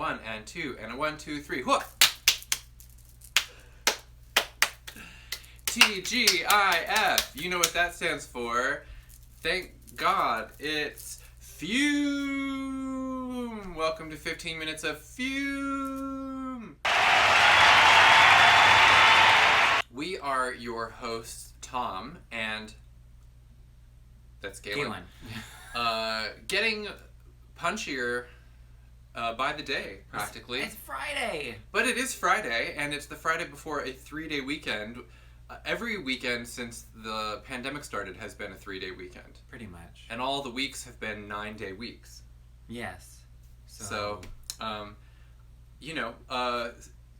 1 and 2 and a 1, 2, 3. Whoop! TGIF. You know what that stands for. Thank God it's FUME. Welcome to 15 minutes of FUME. We are your hosts, Tom, and that's Galen. Getting punchier by the day, practically. It's Friday! But it is Friday, and it's the Friday before a 3-day weekend. Every weekend since the pandemic started has been a 3-day weekend. Pretty much. And all the weeks have been 9-day weeks. Yes. So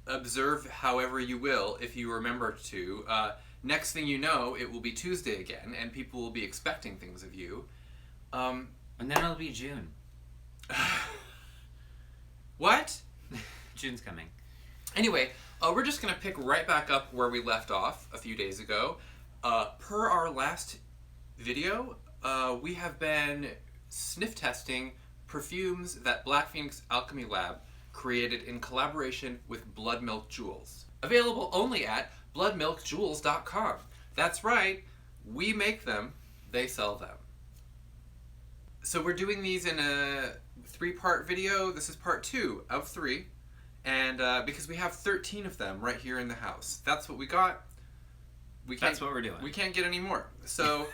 observe however you will if you remember to. Next thing you know, it will be Tuesday again, and people will be expecting things of you. And then it'll be June. What? June's coming. Anyway, we're just going to pick right back up where we left off a few days ago. Per our last video, we have been sniff testing perfumes that Black Phoenix Alchemy Lab created in collaboration with Bloodmilk Jewels. Available only at bloodmilkjewels.com. That's right, we make them, they sell them. So we're doing these in a 3-part video. This is part 2 of 3. And because we have 13 of them right here in the house. That's what we got. That's what we're doing. We can't get any more. So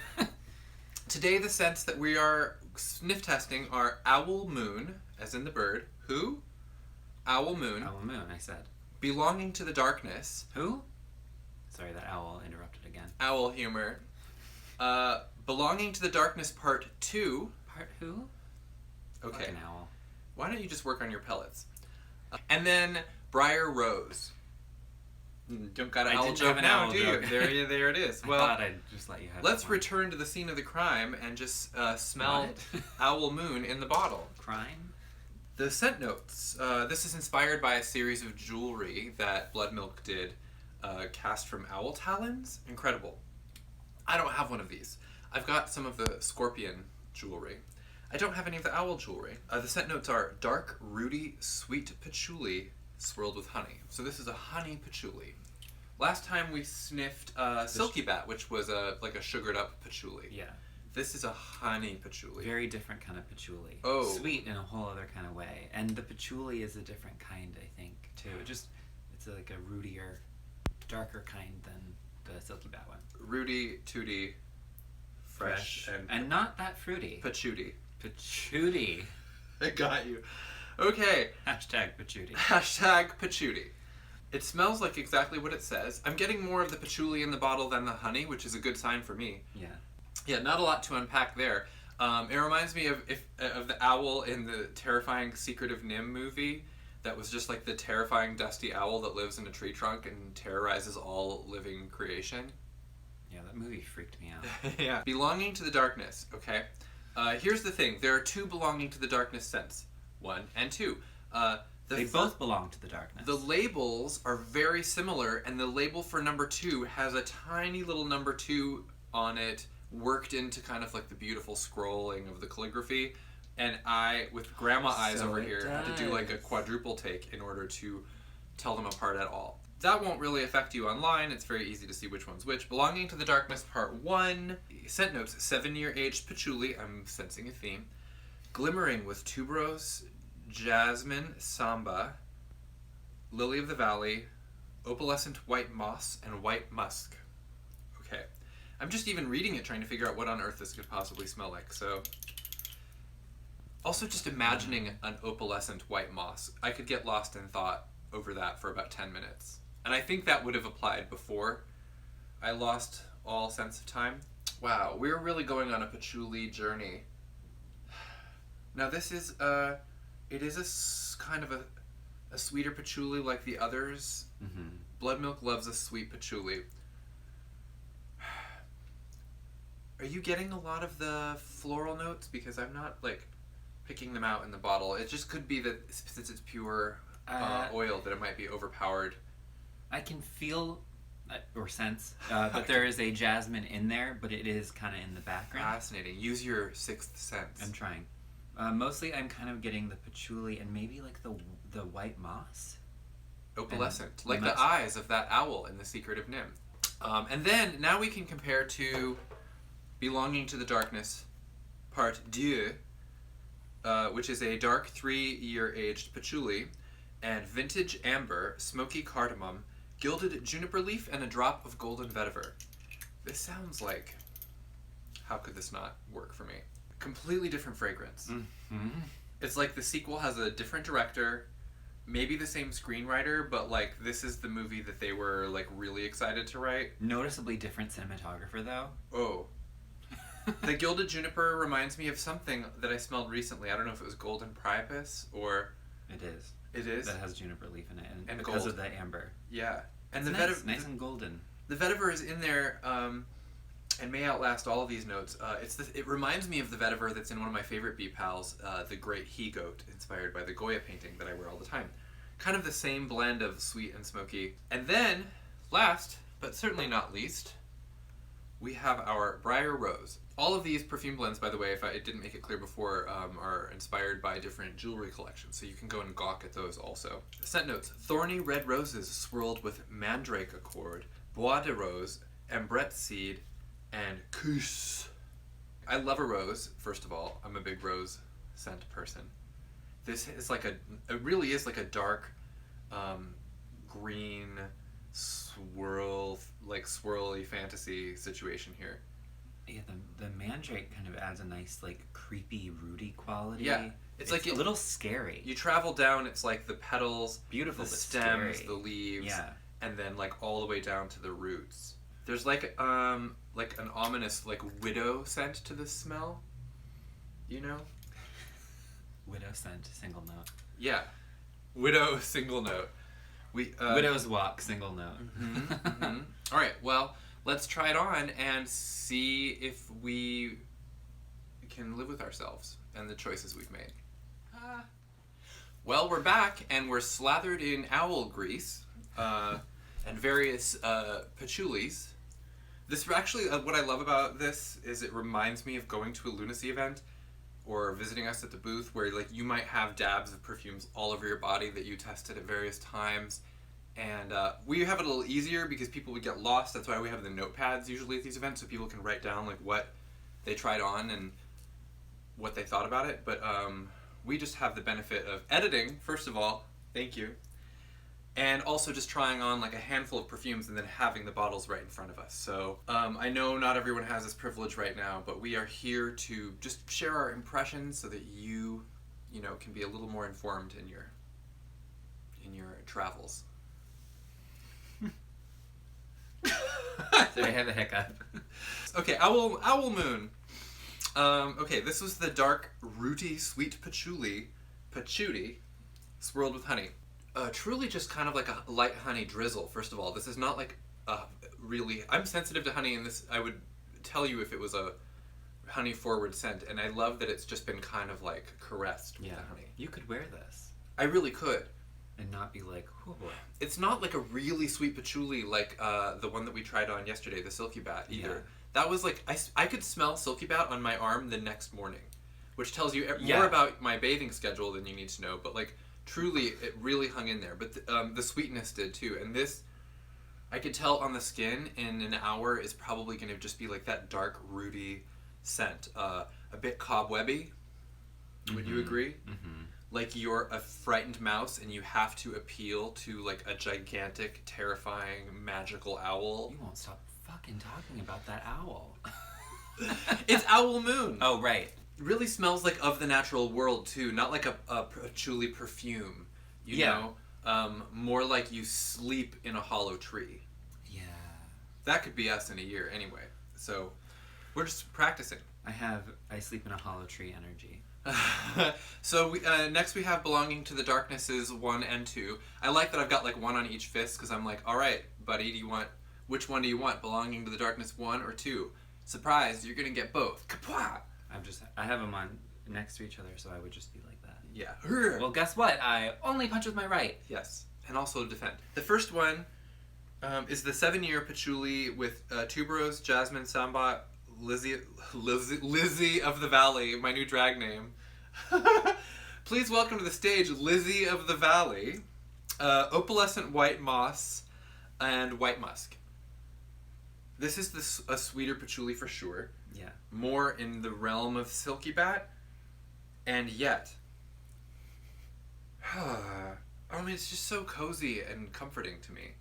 today the scents that we are sniff testing are Owl Moon, as in the bird. Who? Owl Moon. Owl Moon, I said. Belonging to the Darkness. Who? Sorry, that owl interrupted again. Owl humor. Belonging to the Darkness Part 2. Part who? Okay. Fucking owl. Why don't you just work on your pellets? And then BRIAR Rose. Don't got an owl joke now, do you? There it is. Well, I thought I'd just let you have let's that one. return to the scene of the crime and just smell Owl Moon in the bottle. Crime? The scent notes. This is inspired by a series of jewelry that Bloodmilk did, cast from owl talons. Incredible. I don't have one of these. I've got some of the scorpion jewelry. I don't have any of the owl jewelry. The scent notes are dark, rooty, sweet patchouli swirled with honey. So this is a honey patchouli. Last time we sniffed Silky Bat, which was like a sugared up patchouli. Yeah. This is a honey patchouli. Very different kind of patchouli. Oh. Sweet in a whole other kind of way. And the patchouli is a different kind, I think, too. It's like a rootier, darker kind than the Silky Bat one. Rooty, tooty, fresh, and not that fruity. patchooty. Patchooty. I got you. Okay. Hashtag patchooty. Hashtag patchooty. It smells like exactly what it says. I'm getting more of the patchouli in the bottle than the honey, which is a good sign for me. Yeah. Yeah, not a lot to unpack there. It reminds me of the owl in the terrifying Secret of Nim movie. That was just like the terrifying dusty owl that lives in a tree trunk and terrorizes all living creation. Yeah, that movie freaked me out. Yeah. Belonging to the Darkness, okay? Here's the thing. There are 2 Belonging to the Darkness scents. 1 and 2. They both belong to the darkness. The labels are very similar, and the label for number 2 has a tiny little number 2 on it, worked into kind of like the beautiful scrolling of the calligraphy. And I, with grandma eyes over here, had to do like a quadruple take in order to tell them apart at all. That won't really affect you online. It's very easy to see which one's which. Belonging to the Darkness Part 1. Scent notes, 7-year-aged patchouli. I'm sensing a theme. Glimmering with tuberose, jasmine, samba, lily of the valley, opalescent white moss, and white musk. Okay. I'm just even reading it trying to figure out what on earth this could possibly smell like. So, also just imagining an opalescent white moss. I could get lost in thought over that for about 10 minutes. And I think that would have applied before I lost all sense of time. Wow, we're really going on a patchouli journey. Now this is, it is kind of a sweeter patchouli like the others. Mm-hmm. Bloodmilk loves a sweet patchouli. Are you getting a lot of the floral notes? Because I'm not, like, picking them out in the bottle. It just could be that since it's pure oil that it might be overpowered. I can feel or sense that there is a jasmine in there, but it is kind of in the background. Fascinating. Use your 6th sense. I'm trying. Mostly I'm kind of getting the patchouli and maybe like the the white moss. Opalescent. And Like the eyes of that owl in The Secret of Nim. And then, now we can compare to Belonging to the Darkness, Part 2, which is a dark 3-year aged patchouli, and vintage amber, smoky cardamom, gilded juniper leaf, and a drop of golden vetiver. This sounds like... How could this not work for me? Completely different fragrance. Mm-hmm. It's like the sequel has a different director, maybe the same screenwriter, but like this is the movie that they were like really excited to write. Noticeably different cinematographer, though. Oh. The gilded juniper reminds me of something that I smelled recently. I don't know if it was golden priapus or... It is. It is? That has juniper leaf in it, and because gold. of the amber. Yeah. And It's the nice, nice and golden. The vetiver is in there, and may outlast all of these notes. It reminds me of the vetiver that's in one of my favorite BPALs, the Great He-Goat, inspired by the Goya painting that I wear all the time. Kind of the same blend of sweet and smoky. And then, last, but certainly not least, we have our BRIAR Rose. All of these perfume blends, by the way, if I didn't make it clear before, are inspired by different jewelry collections, so you can go and gawk at those also. Scent notes: thorny red roses swirled with mandrake accord, bois de rose, ambrette seed, and couche. I love a rose, first of all. I'm a big rose scent person. This is like it really is like a dark green swirly fantasy situation here. Yeah, the mandrake kind of adds a nice, like, creepy, rooty quality. Yeah. It's like a little scary. You travel down, it's like the petals, Beautiful, the but stems, scary. the leaves, Yeah. and then like all the way down to the roots. There's like an ominous like widow scent to this smell. You know? Widow scent, single note. Yeah. Widow single note. Widow's walk, single note. Mm-hmm. All right, well, let's try it on and see if we can live with ourselves and the choices we've made. Well, we're back, and we're slathered in owl grease and various patchoulis. This actually, what I love about this is it reminds me of going to a lunacy event or visiting us at the booth where like you might have dabs of perfumes all over your body that you tested at various times. And we have it a little easier because people would get lost. That's why we have the notepads usually at these events, so people can write down like what they tried on and what they thought about it. But we just have the benefit of editing, first of all, thank you, and also just trying on like a handful of perfumes and then having the bottles right in front of us. So I know not everyone has this privilege right now, but we are here to just share our impressions so that you know, can be a little more informed in your travels. Sorry, I have a hiccup. Okay, Owl Moon. Okay, this was the dark, rooty, sweet patchouli, swirled with honey. Truly just kind of like a light honey drizzle, first of all. This is not like really... I'm sensitive to honey, and this I would tell you if it was a honey-forward scent, and I love that it's just been kind of like caressed with the honey. You could wear this. I really could. And not be like, oh boy. It's not like a really sweet patchouli like the one that we tried on yesterday, the Silky Bat, either. Yeah. That was like, I could smell Silky Bat on my arm the next morning, which tells you more about my bathing schedule than you need to know, but like, truly, it really hung in there. But the sweetness did too, and this, I could tell on the skin in an hour is probably going to just be like that dark, rooty scent. A bit cobwebby, would you agree? Mm-hmm. Like you're a frightened mouse and you have to appeal to like a gigantic, terrifying, magical owl. You won't stop fucking talking about that owl. It's Owl Moon. Oh, right. It really smells like of the natural world too, not like a patchouli perfume. You know? More like you sleep in a hollow tree. Yeah. That could be us in a year anyway. So we're just practicing. I sleep in a hollow tree energy. So next we have Belonging to the Darknesses 1 and 2. I like that I've got like one on each fist because I'm like, all right, buddy, which one do you want? Belonging to the Darkness 1 or 2? Surprise, you're gonna get both. Kapwa! I have them on next to each other, so I would just be like that. Yeah. Well, guess what? I only punch with my right. Yes, and also defend. The first one is the 7-year patchouli with tuberose, jasmine, sambat, Lizzie of the Valley, my new drag name, Please welcome to the stage Lizzie of the Valley, opalescent white moss, and white musk. This is a sweeter patchouli for sure. Yeah. More in the realm of silky bat, and yet, I mean, it's just so cozy and comforting to me.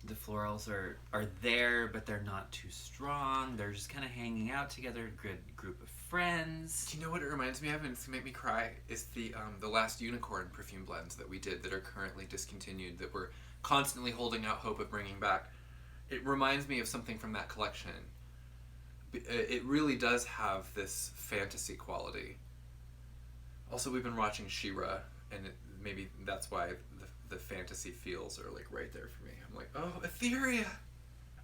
The florals are there, but they're not too strong. They're just kind of hanging out together, a good group of friends. Do you know what it reminds me of, and it's gonna make me cry? Is the last unicorn perfume blends that we did that are currently discontinued, that we're constantly holding out hope of bringing back. It reminds me of something from that collection. It really does have this fantasy quality. Also, we've been watching She-Ra, and maybe that's why the fantasy feels are like right there for me. I'm like, oh, Etheria!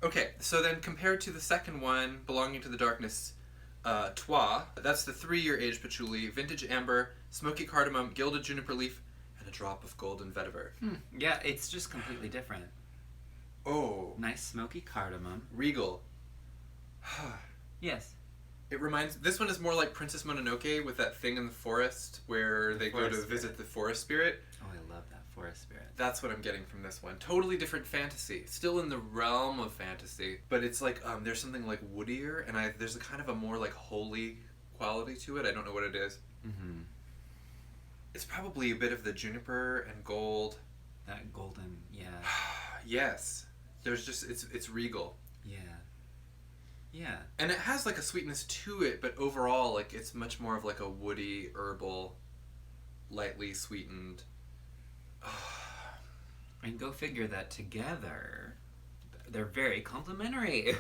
Okay, so then compared to the second one, Belonging to the Darkness, Trois, that's the 3-year aged patchouli, vintage amber, smoky cardamom, gilded juniper leaf, and a drop of golden vetiver. Yeah, it's just completely different. Oh. Nice smoky cardamom. Regal. Yes. This one is more like Princess Mononoke with that thing in the forest where they go to visit the forest spirit. Oh, I love that forest spirit. That's what I'm getting from this one. Totally different fantasy. Still in the realm of fantasy, but it's like there's something like woodier, and there's a kind of a more like holy quality to it. I don't know what it is. Mm-hmm. It's probably a bit of the juniper and gold. That golden, yeah. Yes. There's just it's regal. Yeah. Yeah. And it has like a sweetness to it, but overall like it's much more of like a woody, herbal, lightly sweetened. And go figure that together, they're very complementary.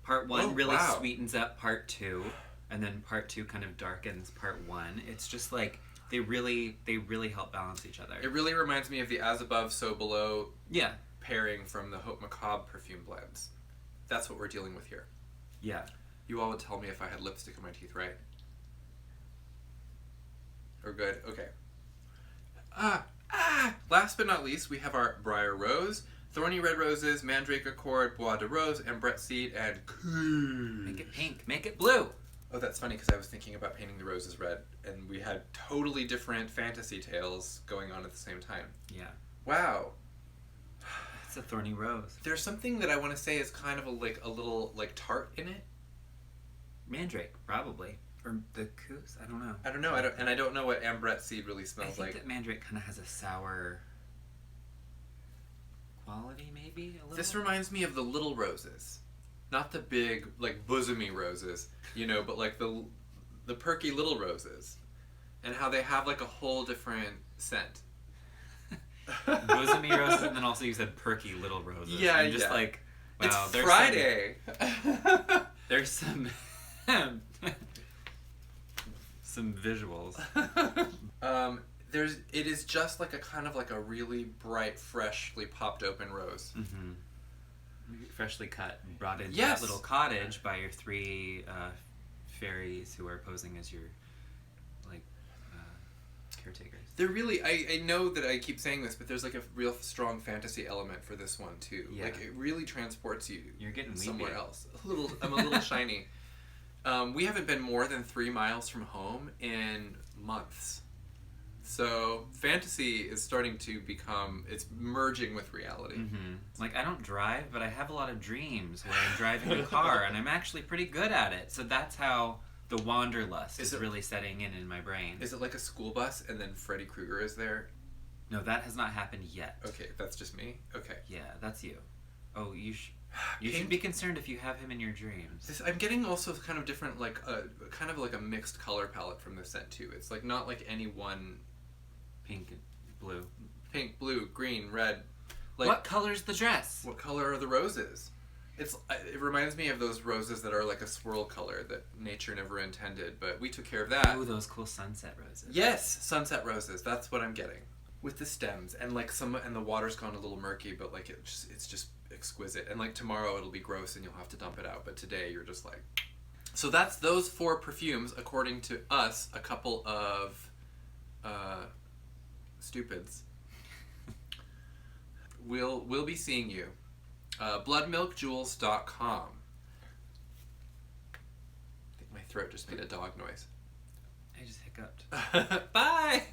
Part 1 really sweetens up part 2, and then part 2 kind of darkens part 1. It's just like they really help balance each other. It really reminds me of the As Above, So Below pairing from the Haute Macabre perfume blends. That's what we're dealing with here. Yeah. You all would tell me if I had lipstick in my teeth, right? We're good? Okay. Last but not least, we have our Briar Rose, Thorny Red Roses, Mandrake Accord, Bois de Rose, Ambrette Seed, and Make it pink. Make it blue. Oh, that's funny because I was thinking about painting the roses red, and we had totally different fantasy tales going on at the same time. Yeah. Wow. It's a thorny rose. There's something that I want to say is kind of a little tart in it. Mandrake, probably. Or the coups? I don't know. I don't know what Ambrette Seed really smells like. I think that Mandrake kind of has a sour quality, maybe, a little? This reminds me of the little roses. Not the big, like, bosomy roses, but like the perky little roses. And how they have like a whole different scent. Bosomy roses, and then also you said perky little roses. Yeah, I'm just like, wow, it's Friday. There's some some visuals. It is just like a kind of like a really bright, freshly popped open rose. Mm-hmm. Freshly cut and brought into Yes. that little cottage by your 3 fairies who are posing as your caretakers. They're really, I know that I keep saying this, but there's like a real strong fantasy element for this one too. Yeah. Like it really transports you. You're getting somewhere weepy. else. I'm a little shiny. We haven't been more than 3 miles from home in months. So fantasy is starting to it's merging with reality. Mm-hmm. Like, I don't drive, but I have a lot of dreams where I'm driving a car, and I'm actually pretty good at it. So that's how the wanderlust is really setting in my brain. Is it like a school bus and then Freddy Krueger is there? No, that has not happened yet. Okay, that's just me? Okay. Yeah, that's you. Oh, you should be concerned if you have him in your dreams. I'm getting also kind of different, like, kind of like a mixed color palette from this scent too. It's like not like any one... Pink and blue. Pink, blue, green, red. Like, what color's the dress? What color are the roses? It reminds me of those roses that are like a swirl color that nature never intended, but we took care of that. Ooh, those cool sunset roses. Yes, sunset roses. That's what I'm getting. With the stems and like and the water's gone a little murky, but like it's just exquisite. And like tomorrow it'll be gross and you'll have to dump it out, but today you're just like. So that's those 4 perfumes according to us, a couple of stupids. We'll be seeing you. Bloodmilkjewels.com. I think my throat just made a dog noise. I just hiccuped. Bye!